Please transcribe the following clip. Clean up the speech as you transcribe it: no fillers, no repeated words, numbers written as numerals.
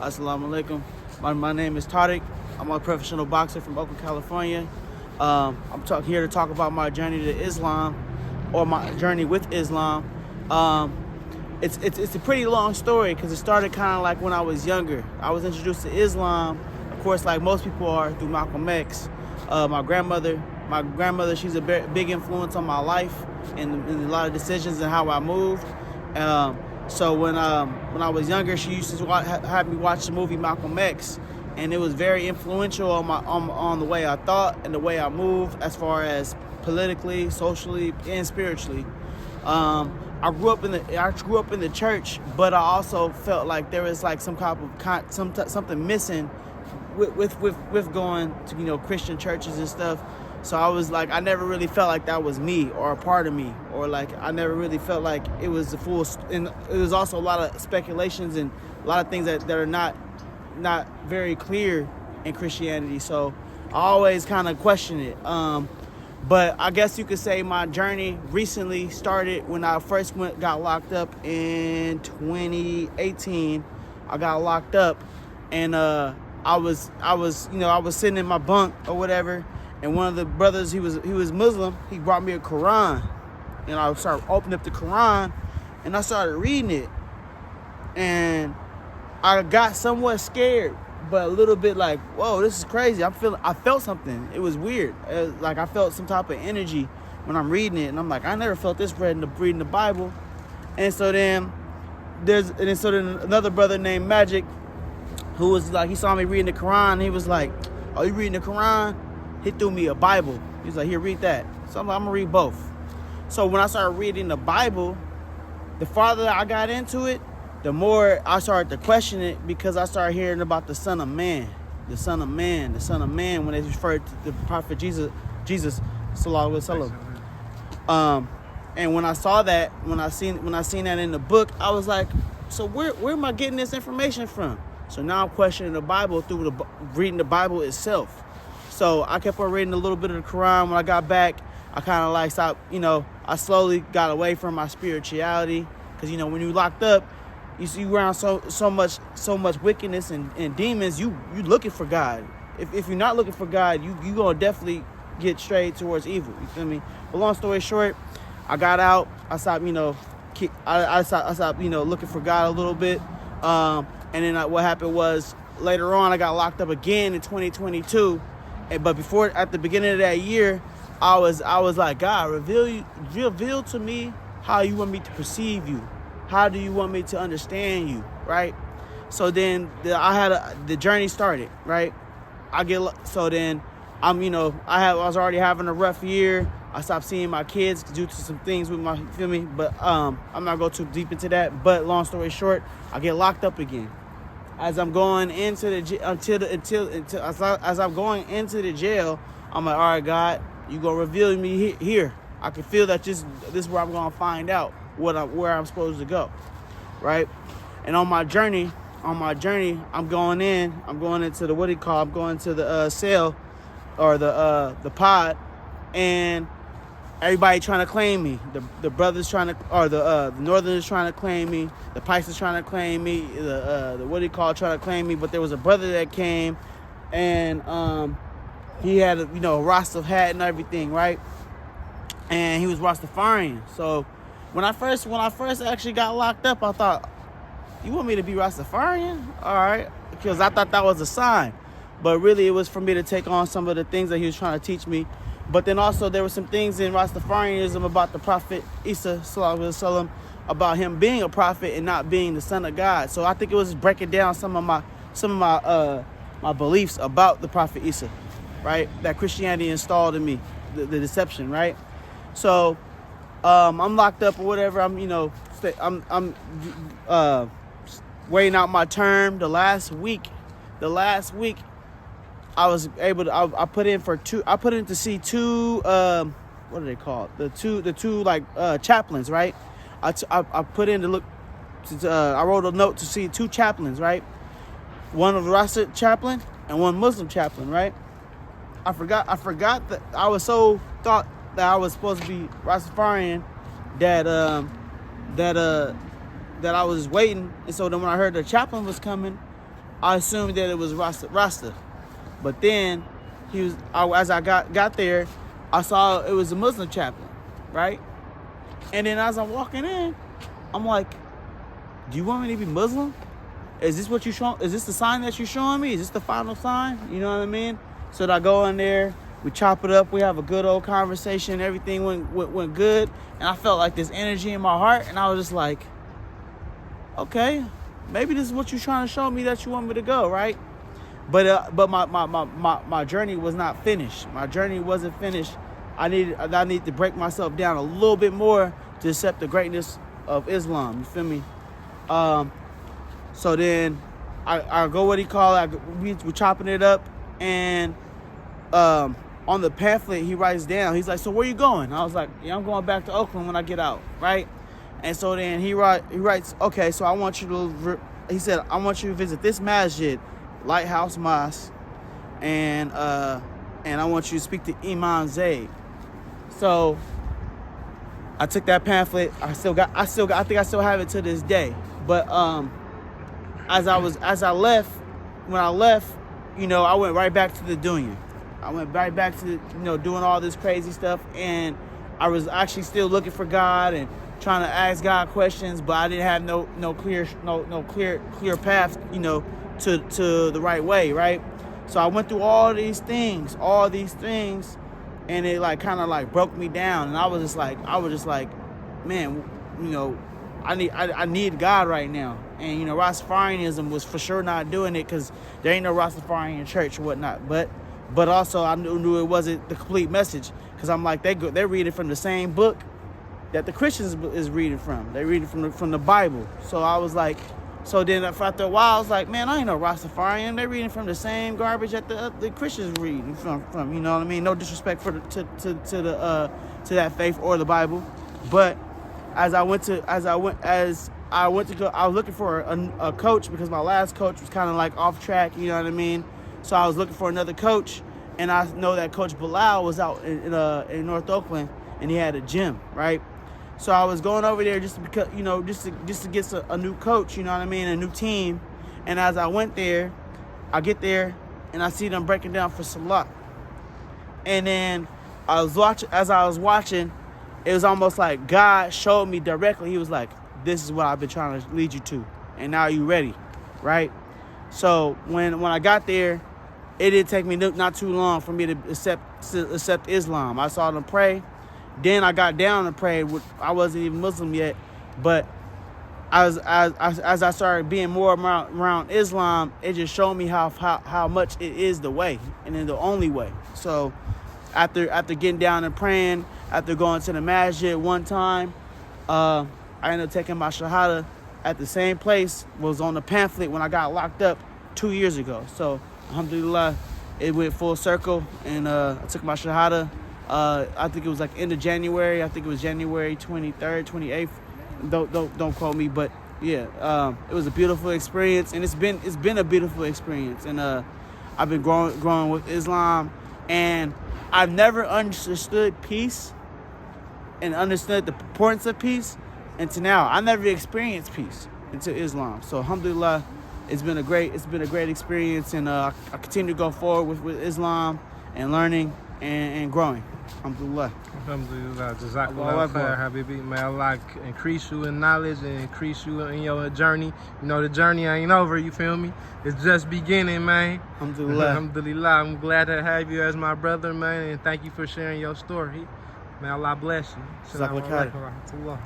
Assalamu alaikum. My name is Tariq. I'm a professional boxer from Oakland, California. I'm here to talk about my journey to Islam, or my journey with Islam. It's a pretty long story because it started kind of like when I was younger. I was introduced to Islam, of course, like most people are, through Malcolm X. My grandmother, she's a big influence on my life and a lot of decisions and how I moved. So when I was younger, she used to have me watch the movie Malcolm X, and it was very influential on the way I thought and the way I moved, as far as politically, socially, and spiritually. I grew up in the church, but I also felt like there was like something missing with going to Christian churches and stuff. So I was like, I never really felt like that was me or a part of me, or like I never really felt like it was the full. And it was also a lot of speculations and a lot of things that are not very clear in Christianity. So I always kind of questioned it. But I guess you could say my journey recently started when I first got locked up in 2018. I got locked up, and I was sitting in my bunk or whatever. And one of the brothers, he was Muslim. He brought me a Quran, and I started opening up the Quran, and I started reading it, and I got somewhat scared, but a little bit like, whoa, this is crazy. I felt something. It was weird. Like I felt some type of energy when I'm reading it, and I'm like, I never felt this reading the Bible. And so then another brother named Magic, who was like, he saw me reading the Quran. And he was like, "Oh, you reading the Quran?" He threw me a Bible. He's like, "Here, read that." So I'm like, I'm gonna read both. So when I started reading the Bible, the farther I got into it, the more I started to question it, because I started hearing about the Son of Man, the Son of Man, the Son of Man, when they referred to the Prophet Jesus, Sallallahu Alaihi Wasallam. And when I saw that, when I seen that in the book, I was like, so where am I getting this information from? So now I'm questioning the Bible through reading the Bible itself. So I kept on reading a little bit of the Quran. When I got back, I kind of like stopped, I slowly got away from my spirituality. Because, when you locked up, you see around so much wickedness and demons, you looking for God. If you're not looking for God, you going to definitely get straight towards evil. You feel me? But long story short, I got out. I stopped, I stopped, looking for God a little bit. And then what happened was, later on, I got locked up again in 2022. But at the beginning of that year, I was like, God, reveal to me how you want me to perceive you. How do you want me to understand you, right? So then the journey started, right? I was already having a rough year. I stopped seeing my kids due to some things with my, you feel me? But I'm not going too deep into that. But long story short, I get locked up again. As I'm going into as I'm going into the jail, I'm like, all right, God, you gonna reveal me here. I can feel that this is where I'm gonna find out where I'm supposed to go, right? And on my journey, I'm going into the cell, or the pod, and everybody trying to claim me. The brothers trying to, or the Northerners trying to claim me. The Pikes is trying to claim me. Trying to claim me. But there was a brother that came, and he had a Rasta hat and everything, right? And he was Rastafarian. So when I first actually got locked up, I thought, you want me to be Rastafarian? All right, because I thought that was a sign. But really, it was for me to take on some of the things that he was trying to teach me. But then also there were some things in Rastafarianism about the Prophet Isa, Sallallahu Alaihi Wasallam, about him being a prophet and not being the son of God. So I think it was breaking down some of my beliefs about the Prophet Isa, right? That Christianity installed in me, the deception, right? So I'm locked up or whatever. I'm waiting out my term. The last week, I was able to. I put in to see two. What are they called? The two chaplains, right? I put in to look. I wrote a note to see two chaplains, right? One of the Rasta chaplain and one Muslim chaplain, right? I forgot that I was so thought that I was supposed to be Rastafarian that I was waiting. And so then when I heard the chaplain was coming, I assumed that it was Rasta. But then as I got there, I saw it was a Muslim chaplain, right? And then as I'm walking in, I'm like, do you want me to be Muslim? Is this what you show? Is this the sign that you're showing me? Is this the final sign? You know what I mean? So I go in there, we chop it up, we have a good old conversation, everything went good, and I felt like this energy in my heart, and I was just like, okay, maybe this is what you're trying to show me that you want me to go, right? But my journey was not finished. My journey wasn't finished. I need to break myself down a little bit more to accept the greatness of Islam. You feel me? So then I go what he called. We're chopping it up, and on the pamphlet he writes down. He's like, "So where you going?" I was like, "Yeah, I'm going back to Oakland when I get out." Right? And so then he writes, "Okay, so I want you to." He said, "I want you to visit this masjid, Lighthouse Mosque, and I want you to speak to Imam Zayd." So I took that pamphlet. I think I still have it to this day. But when I left, you know, I went right back to the dunya. I went right back to, you know, doing all this crazy stuff, and I was actually still looking for God and trying to ask God questions, but I didn't have no clear path, you know, to the right way, right? So I went through all these things, and it like kind of like broke me down, and I was just like, man, you know, I need God right now. And you know, Rastafarianism was for sure not doing it, because there ain't no Rastafarian church or whatnot. But also I knew it wasn't the complete message, because I'm like, they're reading from the same book that the Christians is reading from. They read it from the Bible. So I was like, so then after a while, I was like, man, I ain't no Rastafarian. They're reading from the same garbage that the Christians reading from. You know what I mean? No disrespect to that faith or the Bible, but I was looking for a coach, because my last coach was kind of like off track. You know what I mean? So I was looking for another coach, and I know that Coach Bilal was out in North Oakland, and he had a gym, right? So I was going over there just to get a new coach, you know what I mean, a new team. And as I went there, I get there and I see them breaking down for Salah. And then as I was watching, it was almost like God showed me directly. He was like, "This is what I've been trying to lead you to, and now you ready," right? So when I got there, it didn't take me not too long for me to accept Islam. I saw them pray. Then I got down and prayed. I wasn't even Muslim yet, but as I started being more around Islam, it just showed me how much it is the way, and then the only way. So after getting down and praying, after going to the masjid one time, I ended up taking my shahada at the same place, was on the pamphlet when I got locked up 2 years ago. So alhamdulillah, it went full circle, and I took my shahada. I think it was like end of January. I think it was January 23rd, 28th. Don't quote me, but yeah, it was a beautiful experience, and it's been a beautiful experience. And I've been growing with Islam, and I've never understood peace and understood the importance of peace until now. I never experienced peace until Islam. So alhamdulillah, it's been a great experience, and I continue to go forward with Islam and learning and growing. Alhamdulillah. Alhamdulillah. Jazakallah khair, Habibi. May Allah increase you in knowledge and increase you in your journey. You know, the journey ain't over, you feel me? It's just beginning, man. Alhamdulillah. Alhamdulillah. I'm glad to have you as my brother, man, and thank you for sharing your story. May Allah bless you. Jazakallah khair.